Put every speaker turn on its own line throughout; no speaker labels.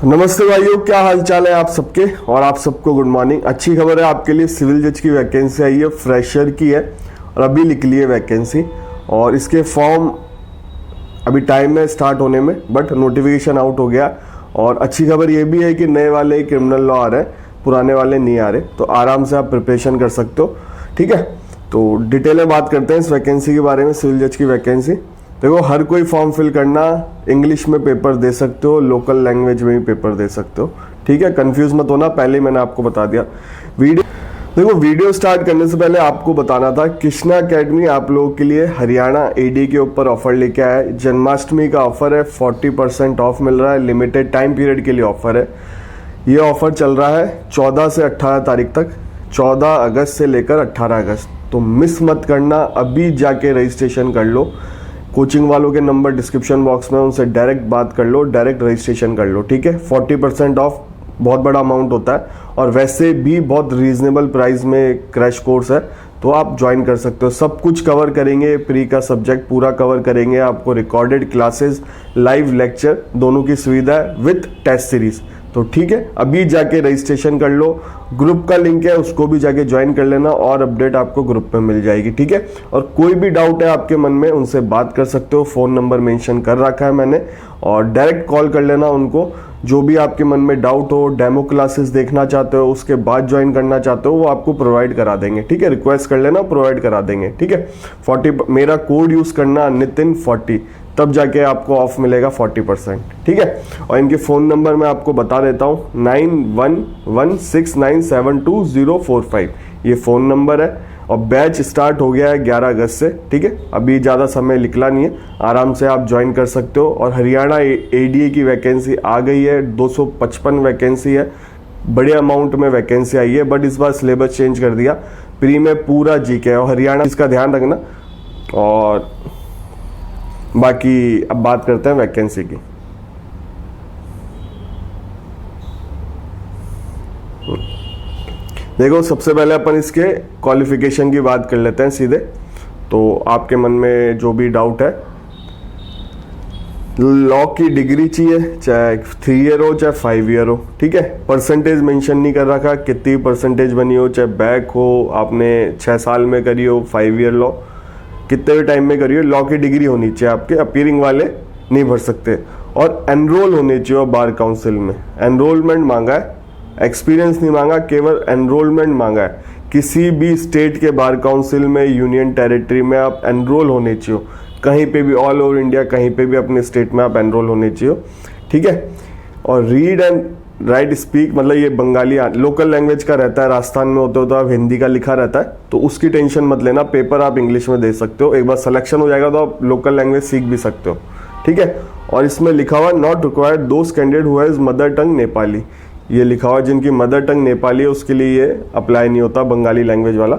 नमस्ते भाइयों, क्या हाल चाल है आप सबके। और आप सबको गुड मॉर्निंग। अच्छी खबर है आपके लिए, सिविल जज की वैकेंसी आई है, फ्रेशर की है और अभी निकली है वैकेंसी। और इसके फॉर्म अभी टाइम है स्टार्ट होने में, बट नोटिफिकेशन आउट हो गया। और अच्छी खबर ये भी है कि नए वाले क्रिमिनल लॉ आ रहे हैं, पुराने वाले नहीं आ रहे, तो आराम से आप प्रिपरेशन कर सकते हो। ठीक है, तो डिटेल में बात करते हैं इस वैकेंसी के बारे में। सिविल जज की वैकेंसी देखो, हर कोई फॉर्म फिल करना, इंग्लिश में पेपर दे सकते हो, लोकल लैंग्वेज में भी पेपर दे सकते हो। ठीक है, कंफ्यूज मत होना, पहले मैंने आपको बता दिया। वीडियो स्टार्ट करने से पहले आपको बताना था, कृष्णा एकेडमी आप लोगों के लिए हरियाणा एडी के ऊपर ऑफर लेके आया है। जन्माष्टमी का ऑफर है, 40% ऑफ मिल रहा है, लिमिटेड टाइम पीरियड के लिए ऑफर है। ये ऑफर चल रहा है 14 से 18 तारीख तक, 14 अगस्त से लेकर 18 अगस्त। तो मिस मत करना, अभी जाके रजिस्ट्रेशन कर लो। कोचिंग वालों के नंबर डिस्क्रिप्शन बॉक्स में, उनसे डायरेक्ट बात कर लो, डायरेक्ट रजिस्ट्रेशन कर लो। ठीक है, 40% ऑफ बहुत बड़ा अमाउंट होता है और वैसे भी बहुत रीजनेबल प्राइस में क्रैश कोर्स है, तो आप ज्वाइन कर सकते हो। सब कुछ कवर करेंगे, प्री का सब्जेक्ट पूरा कवर करेंगे, आपको रिकॉर्डेड क्लासेस, लाइव लेक्चर दोनों की सुविधा है विथ टेस्ट सीरीज। तो ठीक है, अभी जाके रजिस्ट्रेशन कर लो। ग्रुप का लिंक है, उसको भी जाके ज्वाइन कर लेना और अपडेट आपको ग्रुप में मिल जाएगी। ठीक है, और कोई भी डाउट है आपके मन में, उनसे बात कर सकते हो। फोन नंबर मेंशन कर रखा है मैंने, और डायरेक्ट कॉल कर लेना उनको। जो भी आपके मन में डाउट हो, डेमो क्लासेस देखना चाहते हो, उसके बाद ज्वाइन करना चाहते हो, वो आपको प्रोवाइड करा देंगे। ठीक है, रिक्वेस्ट कर लेना, प्रोवाइड करा देंगे। ठीक है, 40 मेरा कोड यूज करना नितिन 40, तब जाके आपको ऑफ मिलेगा 40%। ठीक है, और इनके फ़ोन नंबर मैं आपको बता देता हूँ, 9116972045 ये फ़ोन नंबर है। और बैच स्टार्ट हो गया है 11 अगस्त से। ठीक है, अभी ज़्यादा समय निकला नहीं है, आराम से आप ज्वाइन कर सकते हो। और हरियाणा एडीए की वैकेंसी आ गई है, 255 वैकेंसी है, बड़े अमाउंट में वैकेंसी आई है, बट इस बार सिलेबस चेंज कर दिया। प्री में पूरा जीके है, और हरियाणा इसका ध्यान रखना। और बाकी अब बात करते हैं वैकेंसी की। देखो, सबसे पहले अपन इसके क्वालिफिकेशन की बात कर लेते हैं सीधे। तो आपके मन में जो भी डाउट है, लॉ की डिग्री चाहिए, चाहे 3 ईयर हो चाहे 5 ईयर हो। ठीक है, परसेंटेज मेंशन नहीं कर रखा, कितनी परसेंटेज बनी हो, चाहे बैक हो, आपने 6 साल में करी हो 5 ईयर लॉ, कितने भी टाइम में करिए, लॉ की डिग्री होनी चाहिए आपके। अपीयरिंग वाले नहीं भर सकते। और एनरोल होने चाहिए बार काउंसिल में, एनरोलमेंट मांगा है, एक्सपीरियंस नहीं मांगा, केवल एनरोलमेंट मांगा है। किसी भी स्टेट के बार काउंसिल में, यूनियन टेरिटरी में आप एनरोल होने चाहिए, कहीं पे भी, ऑल ओवर इंडिया कहीं पे भी अपने स्टेट में आप एनरोल होने चाहिए। ठीक है, और रीड एंड राइट स्पीक, मतलब ये बंगाली लोकल लैंग्वेज का रहता है, राजस्थान में होते हो तो आप हिंदी का लिखा रहता है, तो उसकी टेंशन मत लेना, पेपर आप इंग्लिश में दे सकते हो। एक बार सिलेक्शन हो जाएगा तो आप लोकल लैंग्वेज सीख भी सकते हो। ठीक है, और इसमें लिखा हुआ not required those candidate who has mother tongue Nepali, ये लिखा हुआ जिनकी मदर टंग नेपाली है उसके लिए ये अप्लाई नहीं होता, बंगाली लैंग्वेज वाला,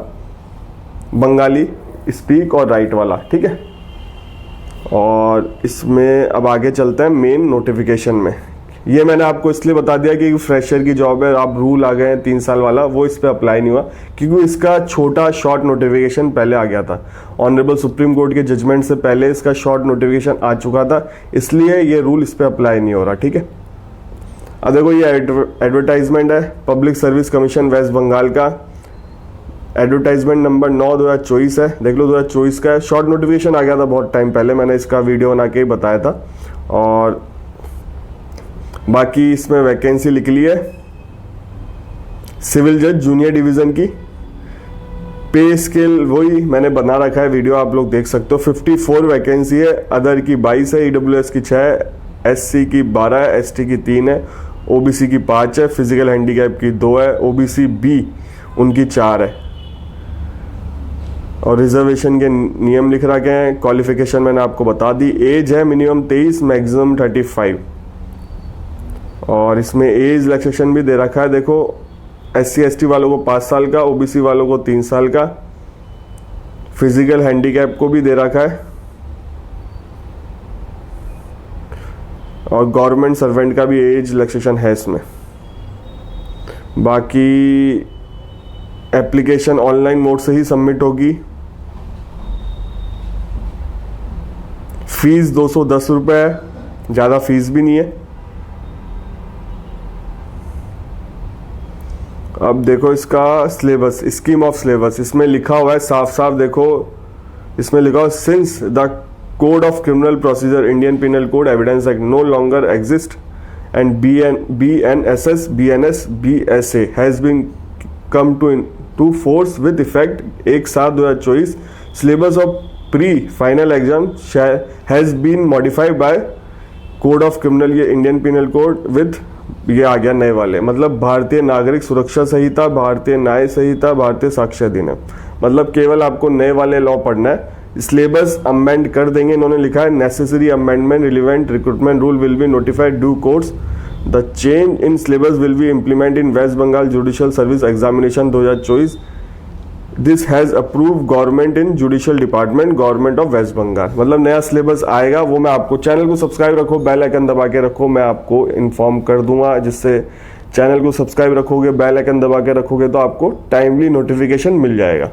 बंगाली स्पीक और राइट वाला। ठीक है, और इसमें अब आगे चलते हैं मेन नोटिफिकेशन में। ये मैंने आपको इसलिए बता दिया कि फ्रेशर की जॉब है, आप रूल आ गए हैं 3 साल वाला, वो इस पर अप्लाई नहीं हुआ, क्योंकि इसका छोटा शॉर्ट नोटिफिकेशन पहले आ गया था। ऑनरेबल सुप्रीम कोर्ट के जजमेंट से पहले इसका शॉर्ट नोटिफिकेशन आ चुका था, इसलिए ये रूल इस पर अप्लाई नहीं हो रहा। ठीक है, अब देखो, ये एडवर्टाइजमेंट है, public service commission West Bengal का, एडवर्टाइजमेंट नंबर 9/2024 है, देख लो 2024 का है। शॉर्ट नोटिफिकेशन आ गया था बहुत टाइम पहले, मैंने इसका वीडियो बना के ही बताया था। और बाकी इसमें वैकेंसी लिख ली है सिविल जज जूनियर डिवीजन की। पे स्केल वही मैंने बना रखा है, वीडियो आप लोग देख सकते हो। 54 वैकेंसी है, अदर की 22 है, ईडब्ल्यूएस की 6 है, एससी की 12 है, एसटी की 3 है, ओबीसी की 5 है, फिजिकल हैंडीकैप की 2 है, ओबीसी बी उनकी 4 है। और रिजर्वेशन के नियम लिख रखे हैं। क्वालिफिकेशन मैंने आपको बता दी, एज है मिनिमम 23, मैक्सिमम 35। और इसमें एज रिलैक्सेशन भी दे रखा है, देखो, एससी एसटी वालों को 5 साल का, ओबीसी वालों को 3 साल का, फिजिकल हैंडीकैप को भी दे रखा है, और गवर्नमेंट सर्वेंट का भी एज रिलैक्सेशन है इसमें। बाकी एप्लीकेशन ऑनलाइन मोड से ही सबमिट होगी। फीस 210 रुपये है, ज़्यादा फीस भी नहीं है। अब देखो इसका सिलेबस, स्कीम ऑफ सिलेबस, इसमें लिखा हुआ है साफ साफ, देखो इसमें लिखा हुआ since the code of criminal procedure Indian penal code evidence act no longer exist and BNSS BNS BSA has been come to force with effect 1/7/2024 syllabus of pre final exam has been modified by code of criminal, ये Indian penal code with, ये आ गया नए वाले, मतलब भारतीय नागरिक सुरक्षा संहिता, भारतीय न्याय संहिता, भारतीय साक्ष्य अधिनियम, मतलब केवल आपको नए वाले लॉ पढ़ना है। सिलेबस अमेंड कर देंगे, इन्होंने लिखा है necessary amendment relevant recruitment rule will be notified due course, the change in syllabus will be implement in West Bengal judicial service examination 2024, this has approve government in judicial department government of West Bengal, मतलब नया syllabus आएगा, वो मैं आपको, channel को subscribe रखो, bell icon दबा के रखो, मैं आपको इन्फॉर्म कर दूंगा, जिससे चैनल को सब्सक्राइब रखोगे, बेल आइकन दबा के रखोगे तो आपको टाइमली नोटिफिकेशन मिल जाएगा,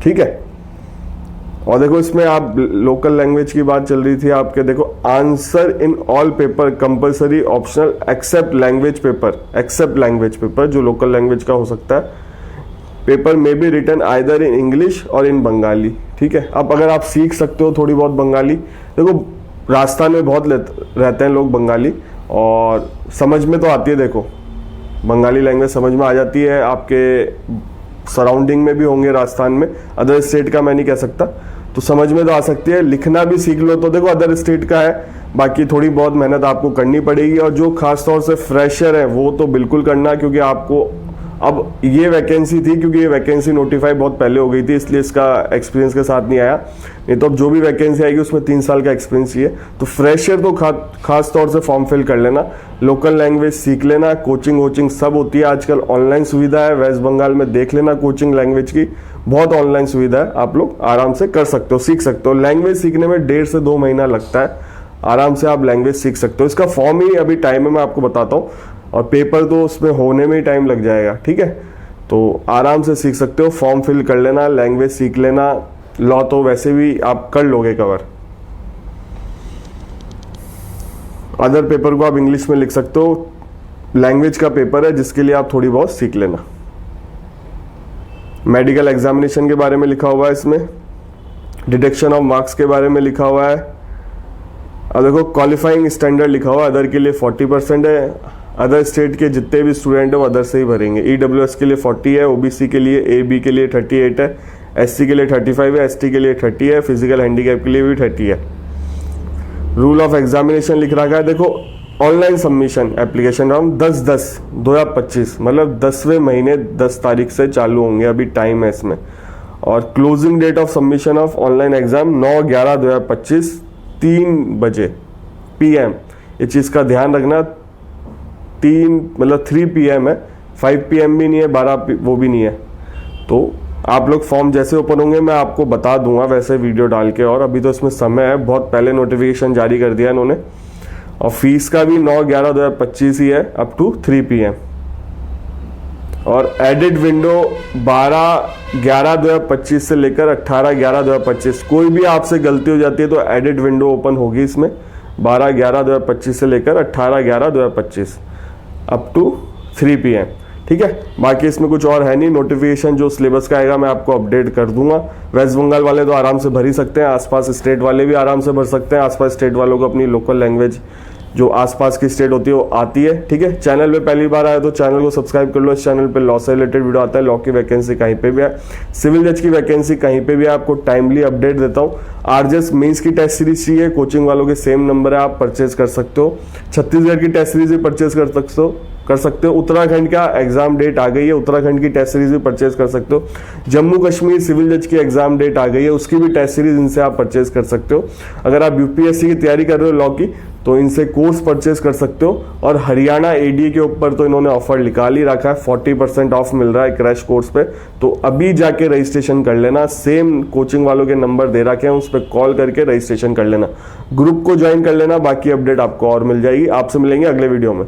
ठीक है। और देखो इसमें आप लोकल लैंग्वेज की बात चल रही थी आपके, देखो answer in all paper compulsory optional except language paper, except language paper जो लोकल लैंग्वेज का हो सकता है, पेपर में be written either in English और इन बंगाली, ठीक है। अब अगर आप सीख सकते हो थोड़ी बहुत बंगाली, देखो राजस्थान में बहुत रहते हैं लोग बंगाली, और समझ में तो आती है, देखो बंगाली लैंग्वेज समझ में आ जाती है, आपके सराउंडिंग में भी होंगे राजस्थान में, अदर स्टेट का मैं नहीं कह सकता, तो समझ में तो आ सकती है, लिखना भी सीख लो तो देखो अदर स्टेट का है, बाकी थोड़ी बहुत मेहनत आपको करनी पड़ेगी, और जो खास तौर से फ्रेशर है वो तो बिल्कुल करना, क्योंकि आपको अब ये वैकेंसी थी, क्योंकि ये वैकेंसी नोटिफाई बहुत पहले हो गई थी, इसलिए इसका एक्सपीरियंस के साथ नहीं आया, नहीं तो अब जो भी वैकेंसी आएगी उसमें 3 साल का एक्सपीरियंस चाहिए, तो फ्रेशर तो खास तौर से फॉर्म फिल कर लेना, लोकल लैंग्वेज सीख लेना, कोचिंग वोचिंग सब होती है आजकल, ऑनलाइन सुविधा है, वेस्ट बंगाल में देख लेना कोचिंग लैंग्वेज की, बहुत ऑनलाइन सुविधा है, आप लोग आराम से कर सकते हो, सीख सकते हो। लैंग्वेज सीखने में 1.5 से 2 महीना लगता है, आराम से आप लैंग्वेज सीख सकते हो। इसका फॉर्म ही अभी टाइम है, मैं आपको बताता हूँ, और पेपर तो उसमें होने में ही टाइम लग जाएगा, ठीक है, तो आराम से सीख सकते हो, फॉर्म फिल कर लेना, लैंग्वेज सीख लेना, लॉ तो वैसे भी आप कर लोगे कवर, अदर पेपर को आप इंग्लिश में लिख सकते हो, लैंग्वेज का पेपर है जिसके लिए आप थोड़ी बहुत सीख लेना। मेडिकल एग्जामिनेशन के बारे में लिखा हुआ है इसमें, डिडक्शन ऑफ मार्क्स के बारे में लिखा हुआ है, और देखो क्वालिफाइंग स्टैंडर्ड लिखा हुआ है, अदर के लिए 40% है, अदर स्टेट के जितने भी स्टूडेंट है वो अदर से ही भरेंगे, EWS के लिए 40 है, OBC के लिए AB के लिए 38 है, SC के लिए 35 है, ST के लिए 30 है, फिजिकल हैंडीकैप के लिए भी 30 है। रूल ऑफ एग्जामिनेशन लिख रखा है, देखो ऑनलाइन सबमिशन एप्लीकेशन फॉर्म 10/10/2025, मतलब 10वें महीने 10 तारीख से चालू होंगे, अभी टाइम है इसमें, और closing date of submission of online exam 9/11/2025 3 बजे PM, ये चीज़ का ध्यान रखना, 3 PM है, 5 PM भी नहीं है, 12 वो भी नहीं है, तो आप लोग फॉर्म जैसे ओपन होंगे मैं आपको बता दूंगा वैसे वीडियो डाल के, और अभी तो इसमें समय है, बहुत पहले नोटिफिकेशन जारी कर दिया इन्होंने, और फीस का भी 9/11/2025 ही है अप टू 3 PM, और एडिट विंडो 12/11/2025 से लेकर 18/11/2025, कोई भी आपसे गलती हो जाती है तो एडिट विंडो ओपन होगी इसमें 12/11/2025 से लेकर 18/11/2025 अप टू 3 PM, ठीक है। बाकी इसमें कुछ और है नहीं, नोटिफिकेशन जो सिलेबस का आएगा मैं आपको अपडेट कर दूंगा। वेस्ट बंगाल वाले तो आराम से भर ही सकते हैं, आसपास स्टेट वाले भी आराम से भर सकते हैं, आसपास स्टेट वालों को अपनी लोकल लैंग्वेज जो आसपास की स्टेट होती है वो आती है, ठीक है। चैनल पे पहली बार आया तो चैनल को सब्सक्राइब कर लो, इस चैनल पे लॉ से रिलेटेड वीडियो आता है, लॉ की वैकेंसी कहीं पे भी है, सिविल जज की वैकेंसी कहीं पे भी है, आपको टाइमली अपडेट देता हूँ। RJS मेंस की टेस्ट सीरीज चाहिए, कोचिंग वालों के सेम नंबर है, आप परचेज कर सकते हो। छत्तीसगढ़ की टेस्ट सीरीज भी परचेज कर सकते हो। उत्तराखंड का एग्जाम डेट आ गई है, उत्तराखंड की टेस्ट सीरीज भी परचेज कर सकते हो। जम्मू कश्मीर सिविल जज की एग्जाम डेट आ गई है, उसकी भी टेस्ट सीरीज इनसे आप परचेज कर सकते हो। अगर आप UPSC की तैयारी कर रहे हो लॉ की तो इनसे कोर्स परचेज कर सकते हो। और हरियाणा ADA के ऊपर तो इन्होंने ऑफर निकाल ही रखा है, 40% ऑफ मिल रहा है क्रैश कोर्स पे, तो अभी जाके रजिस्ट्रेशन कर लेना। सेम कोचिंग वालों के नंबर दे रखे हैं, उस पर कॉल करके रजिस्ट्रेशन कर लेना, ग्रुप को ज्वाइन कर लेना। बाकी अपडेट आपको और मिल जाएगी। आपसे मिलेंगे अगले वीडियो में।